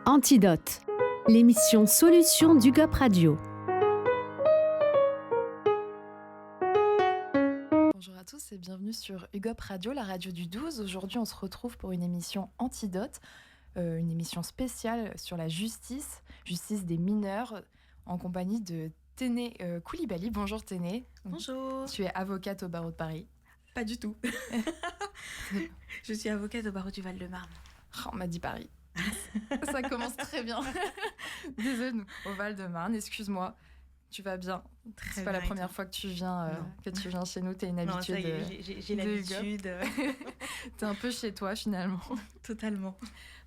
Antidote, l'émission Solutions d'UGOP Radio. Bonjour à tous et bienvenue sur UGOP Radio, la radio du 12. Aujourd'hui, on se retrouve pour une émission Antidote, une émission spéciale sur la justice des mineurs, en compagnie de Téné Koulibaly. Bonjour Téné. Bonjour. Tu es avocate au barreau de Paris. Pas du tout. Je suis avocate au barreau du Val-de-Marne. Oh, on m'a dit Paris. Ça commence très bien. Désolée, au Val-de-Marne, excuse-moi. Tu vas bien. C'est pas la première fois que tu viens chez nous. T'es une habitude. Non, ça y est, j'ai l'habitude. T'es un peu chez toi finalement. Totalement.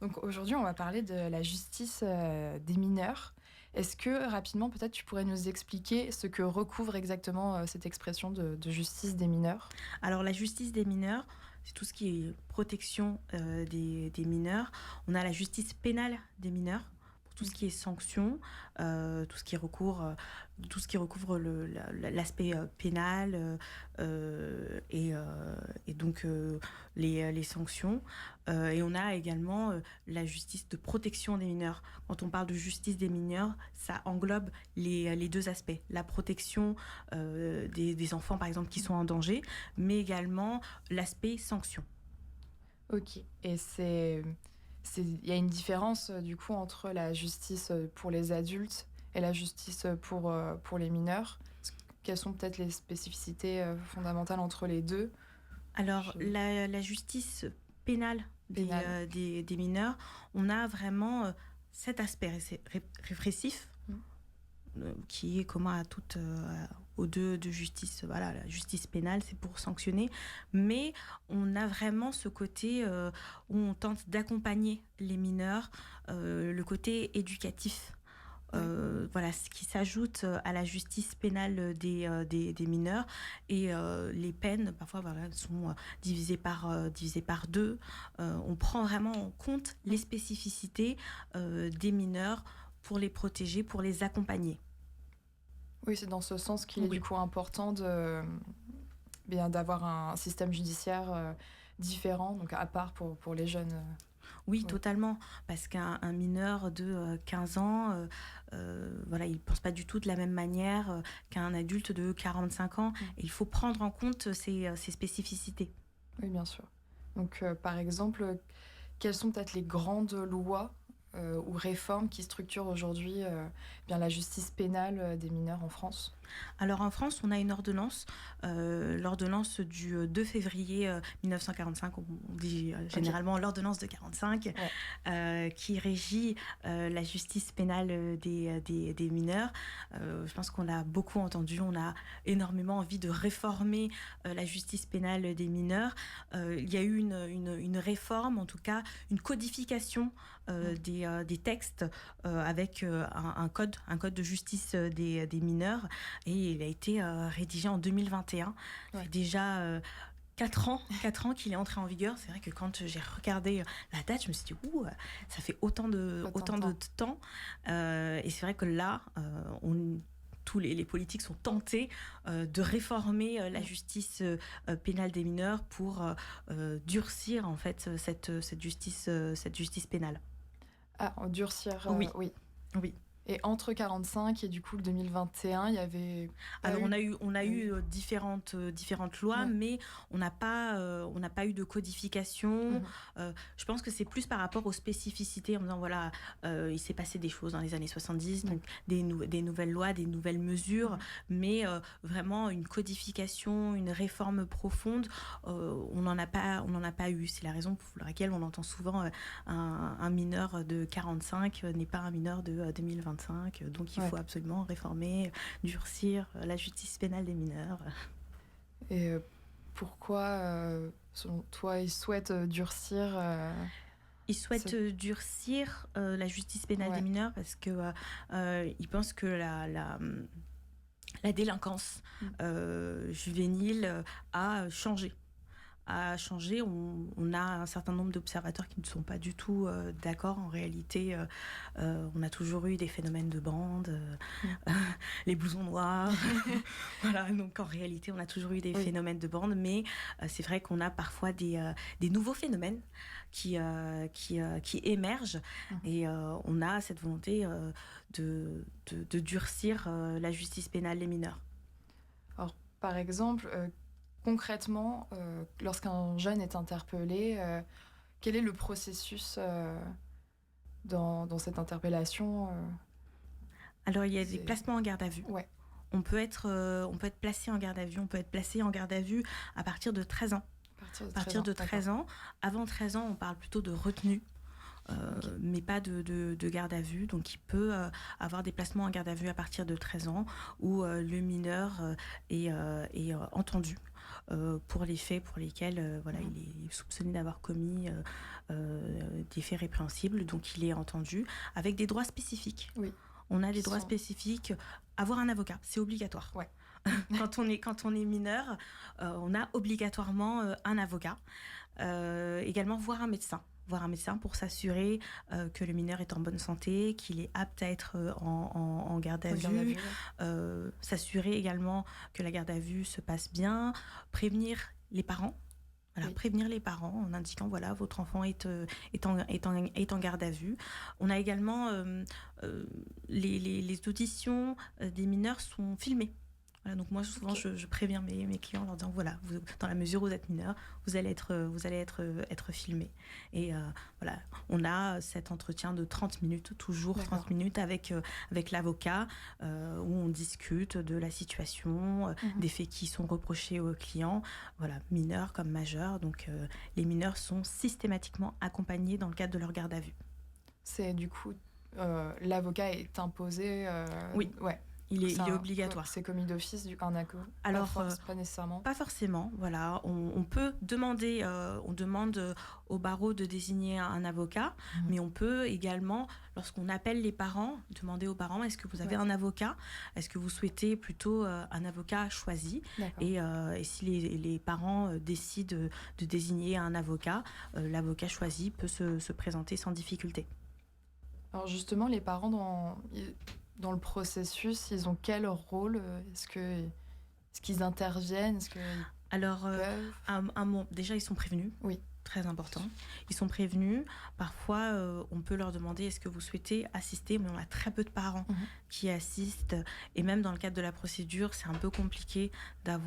Donc aujourd'hui, on va parler de la justice des mineurs. Est-ce que rapidement, peut-être, tu pourrais nous expliquer ce que recouvre exactement cette expression de justice des mineurs ? Alors la justice des mineurs, c'est tout ce qui est protection des mineurs. On a la justice pénale des mineurs. Tout ce qui est sanctions, tout ce qui recouvre l'aspect pénal et donc les sanctions. Et on a également la justice de protection des mineurs. Quand on parle de justice des mineurs, ça englobe les deux aspects. La protection des enfants, par exemple, qui sont en danger, mais également l'aspect sanction. Ok. Et il y a une différence du coup entre la justice pour les adultes et la justice pour les mineurs. Quelles sont peut-être les spécificités fondamentales entre les deux ? Alors, la justice pénale des mineurs, on a vraiment cet aspect répressif qui est commun à toutes aux deux de justice. Voilà, la justice pénale, c'est pour sanctionner, mais on a vraiment ce côté où on tente d'accompagner les mineurs, le côté éducatif. Voilà, ce qui s'ajoute à la justice pénale des mineurs, et les peines parfois sont divisées par deux. On prend vraiment en compte les spécificités des mineurs pour les protéger, pour les accompagner. Oui, c'est dans ce sens qu'il est du coup important d'avoir un système judiciaire différent, donc à part pour les jeunes. Oui, totalement, parce qu'un mineur de 15 ans, il ne pense pas du tout de la même manière qu'un adulte de 45 ans. Et il faut prendre en compte ces spécificités. Oui, bien sûr. Donc, par exemple, quelles sont peut-être les grandes lois ou réformes qui structurent aujourd'hui la justice pénale des mineurs en France ? Alors en France, on a une ordonnance, l'ordonnance du 2 février 1945, on dit généralement l'ordonnance de 45, qui régit la justice pénale des mineurs. Je pense qu'on l'a beaucoup entendu, on a énormément envie de réformer la justice pénale des mineurs. Il y a eu une réforme, en tout cas une codification des textes avec un code de justice des mineurs, et il a été rédigé en 2021. C'est déjà 4 ans qu'il est entré en vigueur. C'est vrai que quand j'ai regardé la date, je me suis dit ça fait autant de temps. Et c'est vrai que là, tous les politiques sont tentés de réformer la justice pénale des mineurs pour durcir en fait cette justice pénale. Ah, durcir, oui. Et entre 45 et du coup le 2021, il y avait... Alors on a eu différentes lois, mais on n'a pas eu de codification. Je pense que c'est plus par rapport aux spécificités, en disant il s'est passé des choses dans les années 70, donc des nouvelles lois, des nouvelles mesures, mais vraiment une codification, une réforme profonde, on n'en a pas eu. C'est la raison pour laquelle on entend souvent un mineur de 45 n'est pas un mineur de 2025. Donc il faut absolument réformer, durcir la justice pénale des mineurs. Et pourquoi, selon toi, ils souhaitent durcir Ils souhaitent durcir la justice pénale des mineurs parce que ils pensent que la délinquance juvénile a changé. a changé. On a un certain nombre d'observateurs qui ne sont pas du tout d'accord. En réalité, on a toujours eu des phénomènes de bande, les blousons noirs. Voilà, donc en réalité, on a toujours eu des phénomènes de bande, mais c'est vrai qu'on a parfois des nouveaux phénomènes qui émergent et on a cette volonté de durcir la justice pénale des mineurs. Alors, par exemple, concrètement, lorsqu'un jeune est interpellé, quel est le processus dans cette interpellation Alors, il y a des placements en garde à vue. Ouais. On peut être placé en garde à vue. On peut être placé en garde à vue à partir de 13 ans. À partir de 13 ans. Avant 13 ans, on parle plutôt de retenue. Mais pas de garde à vue. Donc, il peut avoir des placements en garde à vue à partir de 13 ans où le mineur est entendu pour les faits pour lesquels il est soupçonné d'avoir commis des faits répréhensibles. Donc, il est entendu avec des droits spécifiques. Oui. On a des droits spécifiques. Avoir un avocat, c'est obligatoire. Ouais. Quand on est mineur, on a obligatoirement un avocat. Également, voir un médecin pour s'assurer que le mineur est en bonne santé, qu'il est apte à être en garde à vue. S'assurer également que la garde à vue se passe bien. Prévenir les parents. Prévenir les parents en indiquant votre enfant est en garde à vue. On a également les auditions des mineurs sont filmées. Voilà, donc moi souvent je préviens mes clients en leur disant dans la mesure où vous êtes mineur, vous allez être filmé. Et on a cet entretien de 30 minutes, toujours. D'accord. 30 minutes avec l'avocat où on discute de la situation, des faits qui sont reprochés aux clients, mineurs comme majeurs. Donc les mineurs sont systématiquement accompagnés dans le cadre de leur garde à vue. C'est du coup l'avocat est imposé. Oui. Ouais. Il est obligatoire. C'est commis d'office un accord. Alors, pas nécessairement. Pas forcément. Voilà, on peut demander, on demande au barreau de désigner un avocat, mais on peut également, lorsqu'on appelle les parents, demander aux parents est-ce que vous avez un avocat ? Est-ce que vous souhaitez plutôt un avocat choisi ? Et si les parents décident de désigner un avocat, l'avocat choisi peut se présenter sans difficulté. Alors justement, les parents dans le processus, ils ont quel rôle ? Est-ce qu'ils interviennent ? Alors, déjà, ils sont prévenus. Oui. Très important. Ils sont prévenus. Parfois, on peut leur demander est-ce que vous souhaitez assister, mais on a très peu de parents qui assistent. Et même dans le cadre de la procédure, c'est un peu compliqué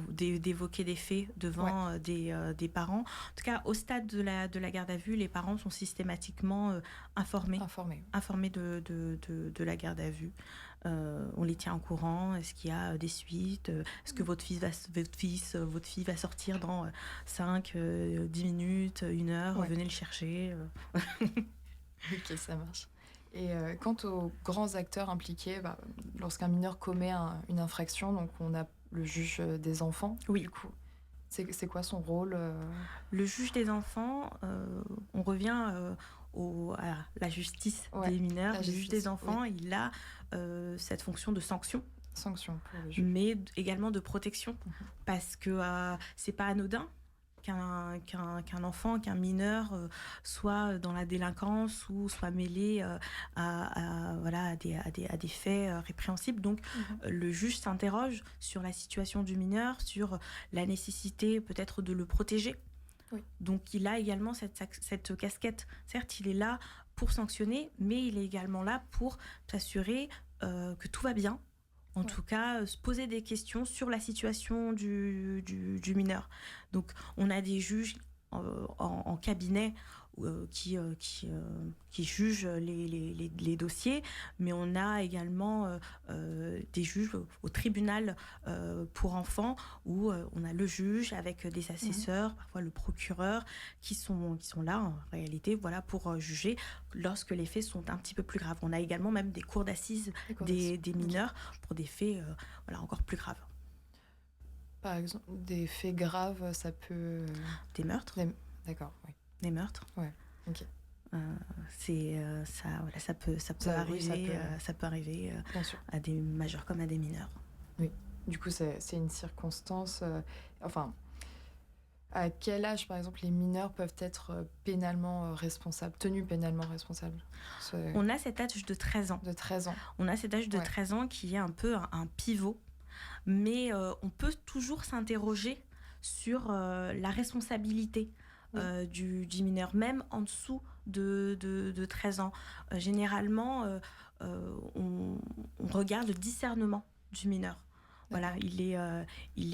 d'évoquer des faits devant des parents. En tout cas, au stade de la garde à vue, les parents sont systématiquement informés de la garde à vue. On les tient au courant. Est-ce qu'il y a des suites ? Est-ce que votre fille va sortir dans 5, 10 minutes, 1 heure ? Venez le chercher. Ok, ça marche. Et quant aux grands acteurs impliqués, lorsqu'un mineur commet une infraction, donc on a le juge des enfants. Oui. Du coup, c'est quoi son rôle ? Le juge des enfants, on revient à la justice des mineurs. Le juge des enfants, il a cette fonction de sanction pour le juge. Mais également de protection, parce que c'est pas anodin qu'un enfant, qu'un mineur soit dans la délinquance ou soit mêlé à des faits répréhensibles. Donc le juge s'interroge sur la situation du mineur, sur la nécessité peut-être de le protéger. Oui. Donc il a également cette casquette. Certes, il est là pour sanctionner, mais il est également là pour s'assurer que tout va bien. En tout cas, se poser des questions sur la situation du mineur. Donc, on a des juges en cabinet qui jugent les dossiers, mais on a également des juges au tribunal pour enfants où on a le juge avec des assesseurs, parfois le procureur, qui sont là en réalité pour juger lorsque les faits sont un petit peu plus graves. On a également même des cours d'assises des mineurs pour des faits encore plus graves. Par exemple, des faits graves, ça peut... Des meurtres. D'accord, oui. Des meurtres. Ouais, ok. Ça peut arriver à des majeurs comme à des mineurs. Oui, du coup, c'est une circonstance... À quel âge, par exemple, les mineurs peuvent être pénalement responsables, tenus pénalement responsables? On a cet âge de 13 ans. De 13 ans. On a cet âge de 13 ans qui est un peu un pivot, mais on peut toujours s'interroger sur la responsabilité du mineur, même en dessous de 13 ans. Généralement, on regarde le discernement du mineur. Voilà, il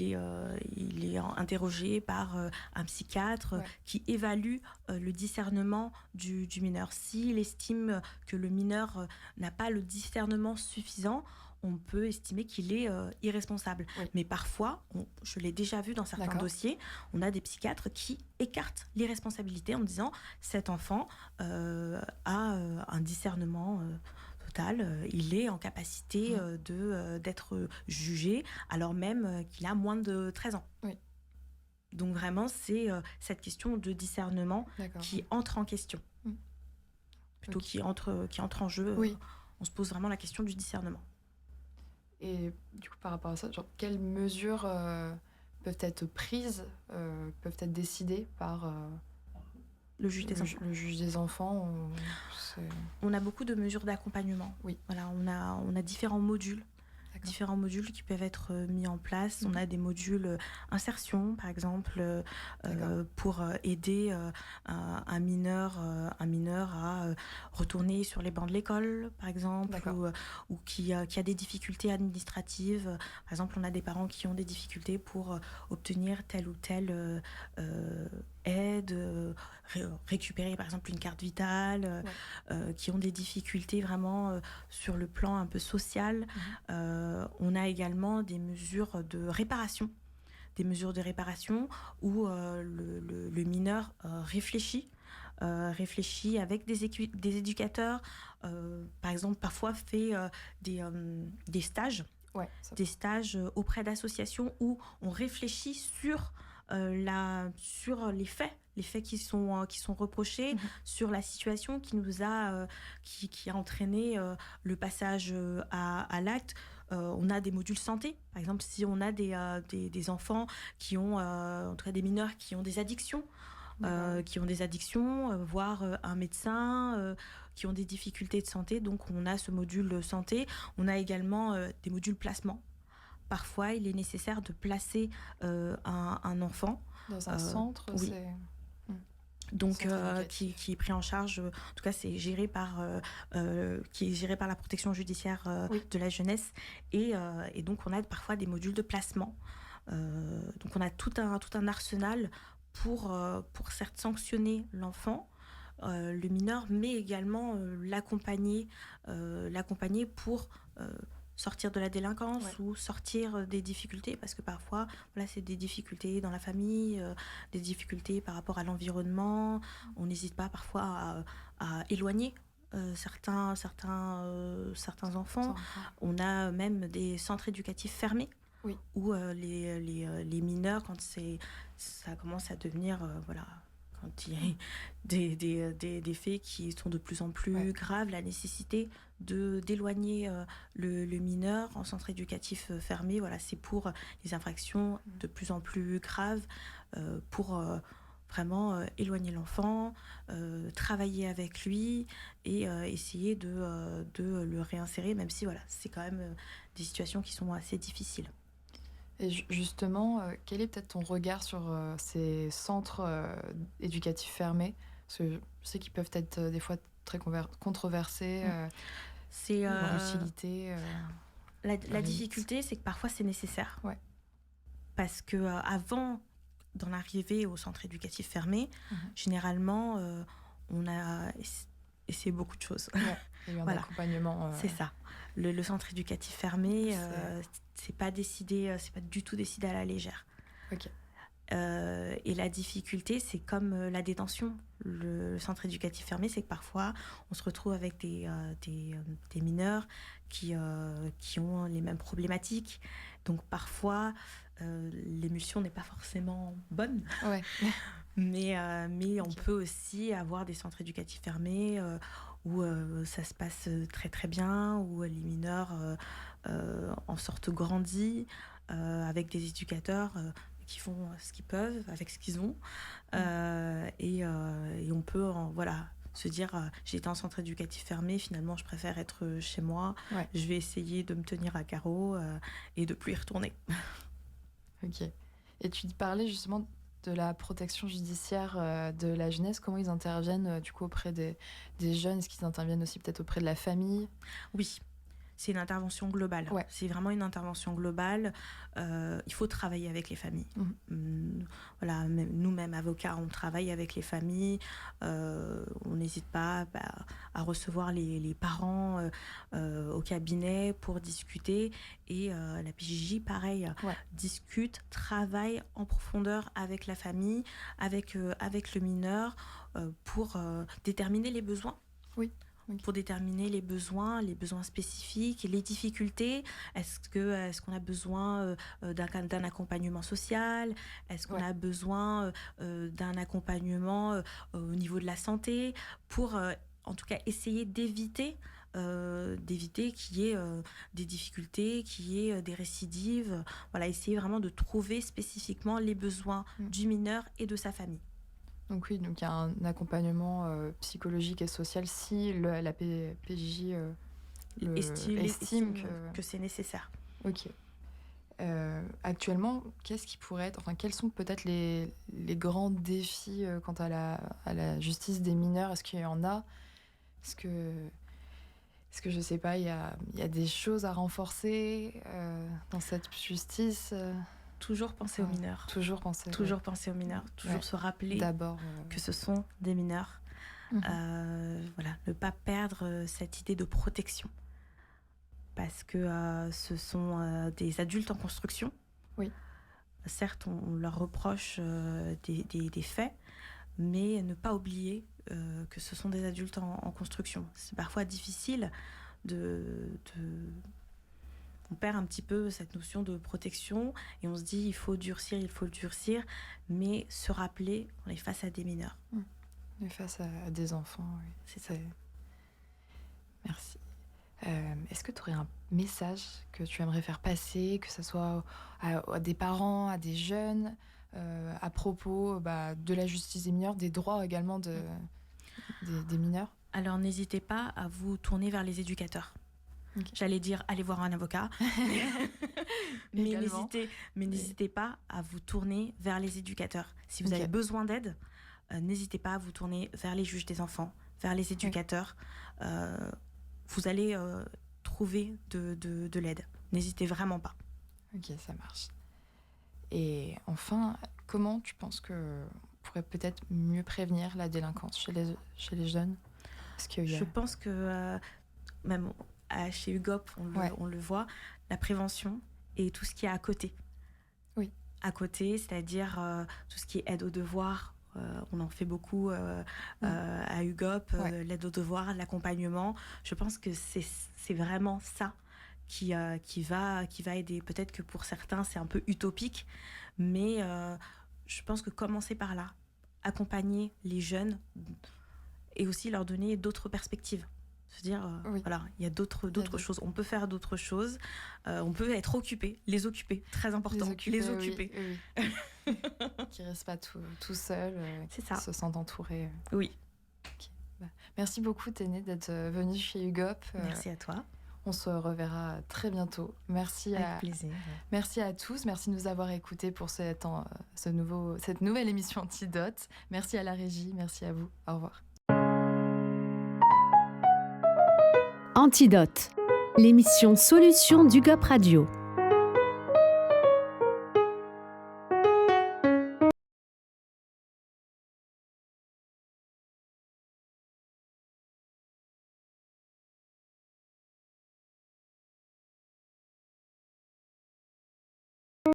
est interrogé par un psychiatre qui évalue le discernement du mineur. S'il estime que le mineur n'a pas le discernement suffisant, on peut estimer qu'il est irresponsable. Oui. Mais parfois, je l'ai déjà vu dans certains dossiers, on a des psychiatres qui écartent l'irresponsabilité en disant cet enfant a un discernement total, il est en capacité d'être jugé alors même qu'il a moins de 13 ans. Oui. Donc vraiment, c'est cette question de discernement qui entre en question. Plutôt qui entre en jeu, on se pose vraiment la question du discernement. Et du coup, par rapport à ça, quelles mesures peuvent être prises, peuvent être décidées par le juge des enfants. Le juge des enfants, on a beaucoup de mesures d'accompagnement. Oui. Voilà, on a différents modules. Différents modules qui peuvent être mis en place. On a des modules insertion, par exemple, pour aider un mineur à retourner sur les bancs de l'école, par exemple, ou qui a des difficultés administratives. Par exemple, on a des parents qui ont des difficultés pour obtenir telle ou telle aide, récupérer par exemple une carte vitale, qui ont des difficultés vraiment sur le plan un peu social. On a également des mesures de réparation où le mineur réfléchit avec des éducateurs, par exemple parfois fait des stages. Des stages auprès d'associations où on réfléchit sur les faits qui sont reprochés, sur la situation qui nous a qui a entraîné le passage à l'acte. On a des modules santé, par exemple si on a des enfants qui ont en tout cas des mineurs qui ont des addictions. Voir un médecin, qui ont des difficultés de santé. Donc, on a ce module santé. On a également des modules placement. Parfois, il est nécessaire de placer un enfant. Dans un centre, oui. Donc, qui est pris en charge, en tout cas, c'est géré par la protection judiciaire de la jeunesse. Et donc, on a parfois des modules de placement. Donc, on a tout un arsenal pour certes sanctionner l'enfant, le mineur, mais également l'accompagner pour sortir de la délinquance ou sortir des difficultés, parce que parfois, c'est des difficultés dans la famille, des difficultés par rapport à l'environnement. On n'hésite pas parfois à éloigner certains enfants. On a même des centres éducatifs fermés. Oui. Où les mineurs, quand ça commence à devenir, quand il y a des faits qui sont de plus en plus graves, la nécessité d'éloigner le mineur en centre éducatif fermé, c'est pour les infractions de plus en plus graves, pour vraiment éloigner l'enfant, travailler avec lui et essayer de le réinsérer, même si c'est quand même des situations qui sont assez difficiles. Et justement, quel est peut-être ton regard sur ces centres éducatifs fermés? Parce que je sais qu'ils peuvent être des fois très controversés. C'est leur utilité. La difficulté, c'est que parfois c'est nécessaire. Ouais. Parce que avant d'en arriver au centre éducatif fermé, généralement, on a essayé beaucoup de choses. Ouais, il y a eu un accompagnement. C'est ça. Le centre éducatif fermé, c'est pas du tout décidé à la légère. Ok. Et la difficulté, c'est comme la détention. Le centre éducatif fermé, c'est que parfois, on se retrouve avec des mineurs qui ont les mêmes problématiques. Donc parfois, l'émulsion n'est pas forcément bonne. Ouais. Mais on peut aussi avoir des centres éducatifs fermés où ça se passe très très bien, où les mineurs en sortent grandis, avec des éducateurs qui font ce qu'ils peuvent avec ce qu'ils ont. Et on peut se dire, j'ai été en centre éducatif fermé, finalement je préfère être chez moi, je vais essayer de me tenir à carreau et de plus y retourner. Ok. Et tu parlais justement de la protection judiciaire de la jeunesse, comment ils interviennent du coup auprès des jeunes, est-ce qu'ils interviennent aussi peut-être auprès de la famille? Oui. C'est une intervention globale. C'est vraiment une intervention globale. Il faut travailler avec les familles. Voilà, nous-mêmes, avocats, on travaille avec les familles. On n'hésite pas à recevoir les parents au cabinet pour discuter. Et la PJJ, pareil, discute, travaille en profondeur avec la famille, avec le mineur, pour déterminer les besoins. Oui. Pour déterminer les besoins spécifiques, les difficultés. Est-ce qu'on a besoin d'un accompagnement social? Est-ce qu'on a besoin d'un accompagnement au niveau de la santé pour, en tout cas, essayer d'éviter qu'il y ait des difficultés, qu'il y ait des récidives. Voilà, essayer vraiment de trouver spécifiquement les besoins du mineur et de sa famille. Donc oui, donc il y a un accompagnement psychologique et social si la PJJ estime que c'est nécessaire. Ok. Actuellement, qu'est-ce qui pourrait être, quels sont peut-être les grands défis quant à la justice des mineurs? Est-ce qu'il y en a? Est-ce que je sais pas, il y a des choses à renforcer dans cette justice? Toujours penser aux mineurs. Toujours penser aux mineurs. Toujours se rappeler d'abord que ce sont des mineurs. Voilà, ne pas perdre cette idée de protection. Parce que ce sont des adultes en construction. Oui. Certes, on leur reproche des faits, mais ne pas oublier que ce sont des adultes en construction. C'est parfois difficile on perd un petit peu cette notion de protection et on se dit il faut le durcir, mais se rappeler on est face à des mineurs. On est face à des enfants, oui. C'est ça. Merci. Est-ce que tu aurais un message que tu aimerais faire passer, que ce soit à des parents, à des jeunes, à propos de la justice des mineurs, des droits également des mineurs? Alors n'hésitez pas à vous tourner vers les éducateurs. Okay. J'allais dire allez voir un avocat, mais n'hésitez pas à vous tourner vers les éducateurs. Si vous avez besoin d'aide, n'hésitez pas à vous tourner vers les juges des enfants, vers les éducateurs. Vous allez trouver de l'aide. N'hésitez vraiment pas. Ok, ça marche. Et enfin, comment tu penses qu'on pourrait peut-être mieux prévenir la délinquance chez les jeunes? Je pense que même chez UGOP, on le voit, la prévention et tout ce qui est à côté. Oui. À côté, c'est-à-dire tout ce qui est aide aux devoirs. On en fait beaucoup à UGOP, l'aide aux devoirs, l'accompagnement. Je pense que c'est vraiment ça qui va aider. Peut-être que pour certains, c'est un peu utopique, mais je pense que commencer par là, accompagner les jeunes et aussi leur donner d'autres perspectives. Se dire, voilà, il y a d'autres choses. On peut faire d'autres choses. On peut être occupé, les occuper, très important. Les occuper. Oui. Qui ne restent pas tout seuls, c'est ça. Se sentent entourés. Oui. Okay. Merci beaucoup, Téné, d'être venue chez UGOP. Merci à toi. On se reverra très bientôt. Merci avec plaisir. Merci à tous. Merci de nous avoir écoutés pour cette nouvelle émission Antidote. Merci à la régie. Merci à vous. Au revoir. Antidote, l'émission Solutions d'UGOP Radio.